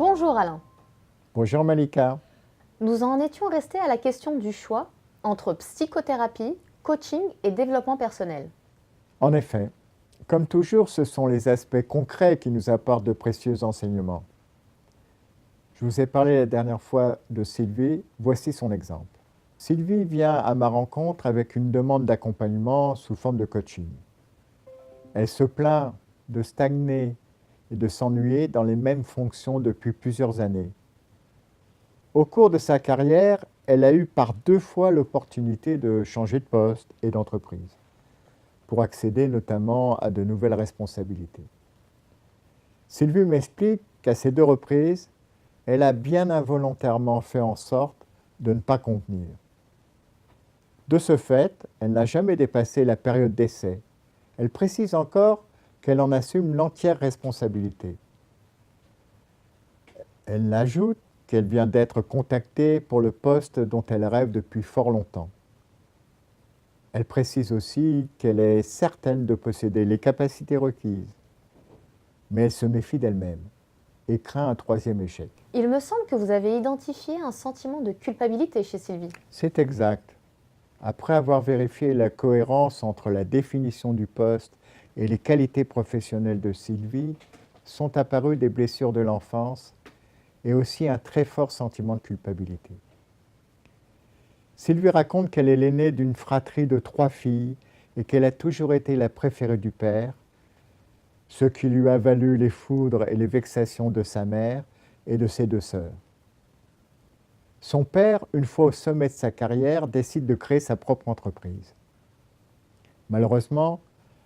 Bonjour Alain. Bonjour Malika. Nous en étions restés à la question du choix entre psychothérapie, coaching et développement personnel. En effet, comme toujours, ce sont les aspects concrets qui nous apportent de précieux enseignements. Je vous ai parlé la dernière fois de Sylvie, voici son exemple. Sylvie vient à ma rencontre avec une demande d'accompagnement sous forme de coaching. Elle se plaint de stagner et de s'ennuyer dans les mêmes fonctions depuis plusieurs années. Au cours de sa carrière, elle a eu par 2 fois l'opportunité de changer de poste et d'entreprise, pour accéder notamment à de nouvelles responsabilités. Sylvie m'explique qu'à ces 2 reprises, elle a bien involontairement fait en sorte de ne pas convenir. De ce fait, elle n'a jamais dépassé la période d'essai. Elle précise encore qu'elle en assume l'entière responsabilité. Elle ajoute qu'elle vient d'être contactée pour le poste dont elle rêve depuis fort longtemps. Elle précise aussi qu'elle est certaine de posséder les capacités requises, mais elle se méfie d'elle-même et craint un 3e échec. Il me semble que vous avez identifié un sentiment de culpabilité chez Sylvie. C'est exact. Après avoir vérifié la cohérence entre la définition du poste et les qualités professionnelles de Sylvie, sont apparues des blessures de l'enfance et aussi un très fort sentiment de culpabilité. Sylvie raconte qu'elle est l'aînée d'une fratrie de 3 filles et qu'elle a toujours été la préférée du père, ce qui lui a valu les foudres et les vexations de sa mère et de ses 2 sœurs. Son père, une fois au sommet de sa carrière, décide de créer sa propre entreprise. Malheureusement,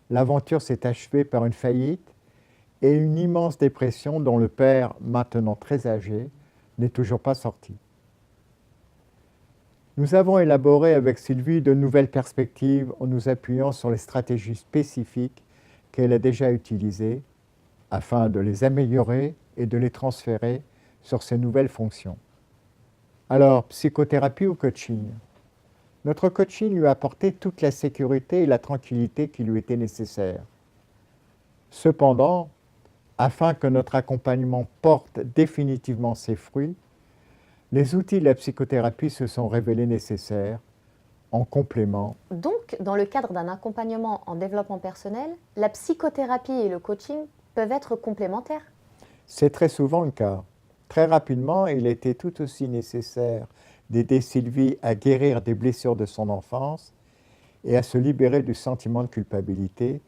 l'aventure s'est achevée par une faillite et une immense dépression dont le père, maintenant très âgé, n'est toujours pas sorti. Nous avons élaboré avec Sylvie de nouvelles perspectives en nous appuyant sur les stratégies spécifiques qu'elle a déjà utilisées afin de les améliorer et de les transférer sur ses nouvelles fonctions. Alors, psychothérapie ou coaching? Notre coaching lui a apporté toute la sécurité et la tranquillité qui lui étaient nécessaires. Cependant, afin que notre accompagnement porte définitivement ses fruits, les outils de la psychothérapie se sont révélés nécessaires en complément. Donc, dans le cadre d'un accompagnement en développement personnel, la psychothérapie et le coaching peuvent être complémentaires. C'est très souvent le cas. Très rapidement, il était tout aussi nécessaire d'aider Sylvie à guérir des blessures de son enfance et à se libérer du sentiment de culpabilité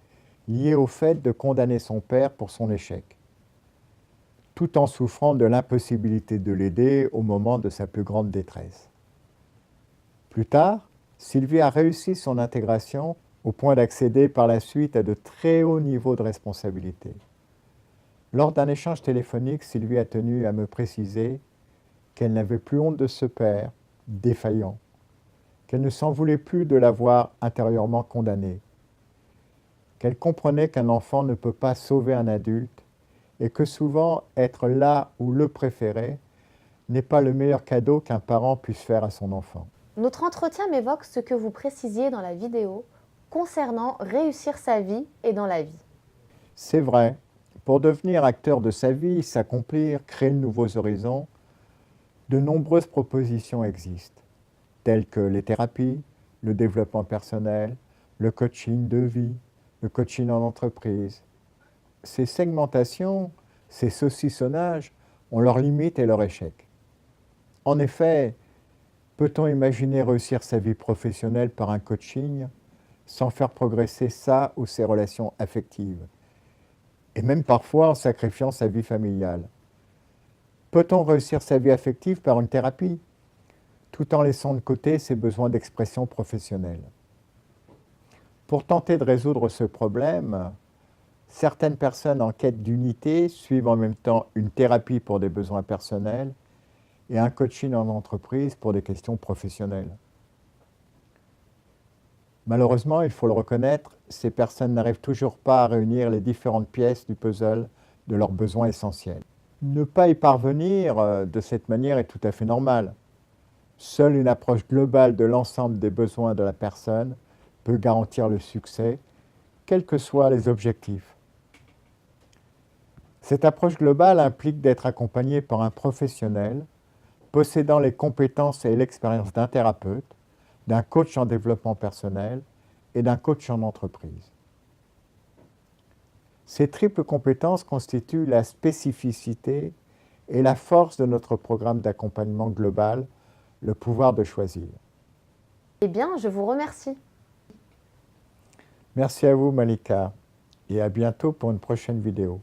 lié au fait de condamner son père pour son échec, tout en souffrant de l'impossibilité de l'aider au moment de sa plus grande détresse. Plus tard, Sylvie a réussi son intégration au point d'accéder par la suite à de très hauts niveaux de responsabilité. Lors d'un échange téléphonique, Sylvie a tenu à me préciser qu'elle n'avait plus honte de ce père défaillant, qu'elle ne s'en voulait plus de l'avoir intérieurement condamné, qu'elle comprenait qu'un enfant ne peut pas sauver un adulte et que souvent être là ou le préféré n'est pas le meilleur cadeau qu'un parent puisse faire à son enfant. Notre entretien m'évoque ce que vous précisiez dans la vidéo concernant réussir sa vie et dans la vie. C'est vrai, pour devenir acteur de sa vie, s'accomplir, créer de nouveaux horizons, de nombreuses propositions existent, telles que les thérapies, le développement personnel, le coaching de vie, le coaching en entreprise. Ces segmentations, ces saucissonnages ont leurs limites et leurs échecs. En effet, peut-on imaginer réussir sa vie professionnelle par un coaching sans faire progresser sa ou ses relations affectives, et même parfois en sacrifiant sa vie familiale? Peut-on réussir sa vie affective par une thérapie, tout en laissant de côté ses besoins d'expression professionnelle? Pour tenter de résoudre ce problème, certaines personnes en quête d'unité suivent en même temps une thérapie pour des besoins personnels et un coaching en entreprise pour des questions professionnelles. Malheureusement, il faut le reconnaître, ces personnes n'arrivent toujours pas à réunir les différentes pièces du puzzle de leurs besoins essentiels. Ne pas y parvenir de cette manière est tout à fait normal. Seule une approche globale de l'ensemble des besoins de la personne peut garantir le succès, quels que soient les objectifs. Cette approche globale implique d'être accompagné par un professionnel possédant les compétences et l'expérience d'un thérapeute, d'un coach en développement personnel et d'un coach en entreprise. Ces triples compétences constituent la spécificité et la force de notre programme d'accompagnement global, le pouvoir de choisir. Eh bien, je vous remercie. Merci à vous Malika et à bientôt pour une prochaine vidéo.